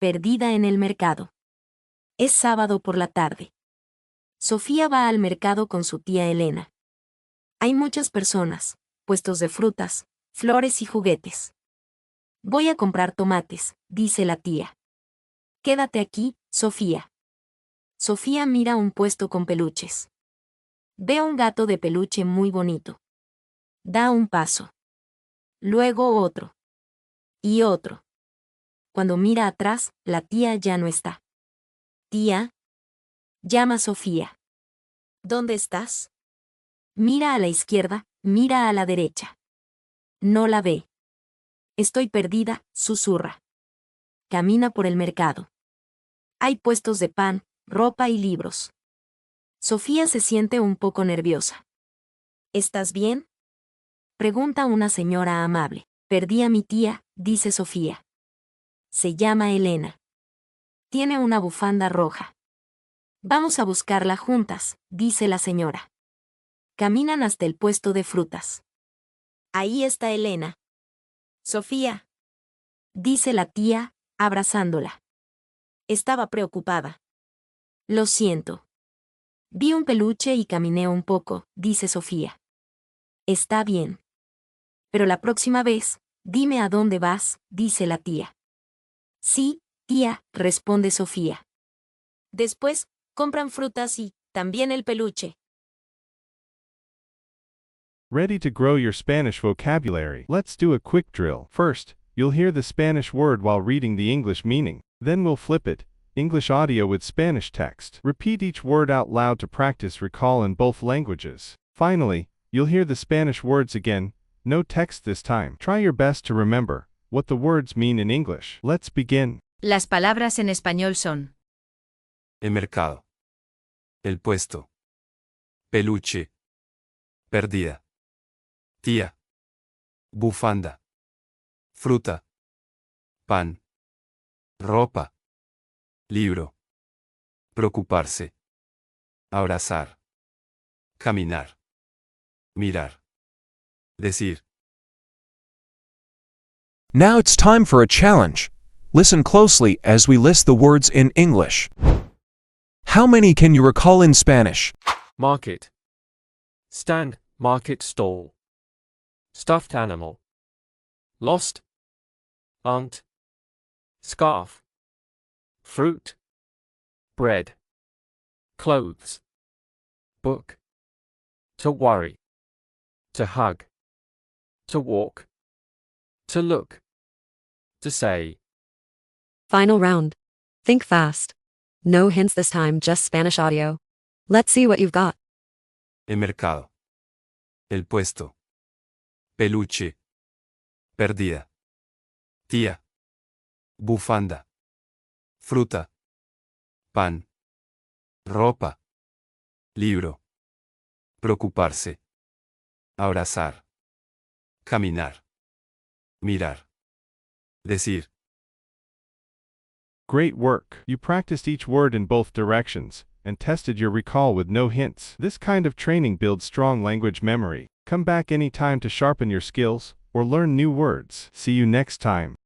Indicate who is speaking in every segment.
Speaker 1: Perdida en el mercado. Es sábado por la tarde. Sofía va al mercado con su tía Elena. Hay muchas personas, puestos de frutas, flores y juguetes. Voy a comprar tomates, dice la tía. Quédate aquí, Sofía. Sofía mira un puesto con peluches. Ve un gato de peluche muy bonito. Da un paso. Luego otro. Y otro. Cuando mira atrás, la tía ya no está. Tía. Llama Sofía. ¿Dónde estás? Mira a la izquierda, mira a la derecha. No la ve. Estoy perdida, susurra. Camina por el mercado. Hay puestos de pan, ropa y libros. Sofía se siente un poco nerviosa. ¿Estás bien? Pregunta una señora amable. Perdí a mi tía, dice Sofía. Se llama Elena. Tiene una bufanda roja. Vamos a buscarla juntas, dice la señora. Caminan hasta el puesto de frutas. Ahí está Elena. Sofía, dice la tía, abrazándola. Estaba preocupada. Lo siento. Vi un peluche y caminé un poco, dice Sofía. Está bien. Pero la próxima vez, dime a dónde vas, dice la tía. Sí, tía, responde Sofía. Después, compran frutas y, también el peluche.
Speaker 2: Ready to grow your Spanish vocabulary? Let's do a quick drill. First, you'll hear the Spanish word while reading the English meaning. Then we'll flip it, English audio with Spanish text. Repeat each word out loud to practice recall in both languages. Finally, you'll hear the Spanish words again, no text this time. Try your best to remember what the words mean in English. Let's begin.
Speaker 3: Las palabras en español son:
Speaker 4: El mercado. El puesto. Peluche. Perdida. Tía. Bufanda. Fruta. Pan. Ropa. Libro. Preocuparse. Abrazar. Caminar. Mirar. Decir.
Speaker 5: Now it's time for a challenge. Listen closely as we list the words in English. How many can you recall in Spanish?
Speaker 6: Market. Stand, market stall. Stuffed animal. Lost. Aunt. Scarf. Fruit. Bread. Clothes. Book. To worry. To hug. To walk. To look. To say.
Speaker 7: Final round. Think fast. No hints this time, just Spanish audio. Let's see what you've got.
Speaker 4: El mercado. El puesto. Peluche. Perdida. Tía. Bufanda. Fruta. Pan. Ropa. Libro. Preocuparse. Abrazar. Caminar. Mirar. Decir.
Speaker 2: Great work. You practiced each word in both directions and tested your recall with no hints. This kind of training builds strong language memory. Come back anytime to sharpen your skills or learn new words. See you next time.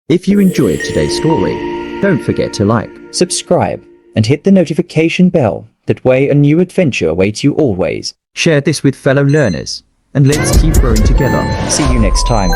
Speaker 8: If you enjoyed today's story, don't forget to like, subscribe, and hit the notification bell. That way a new adventure awaits you always. Share this with fellow learners, and let's keep growing together. See you next time.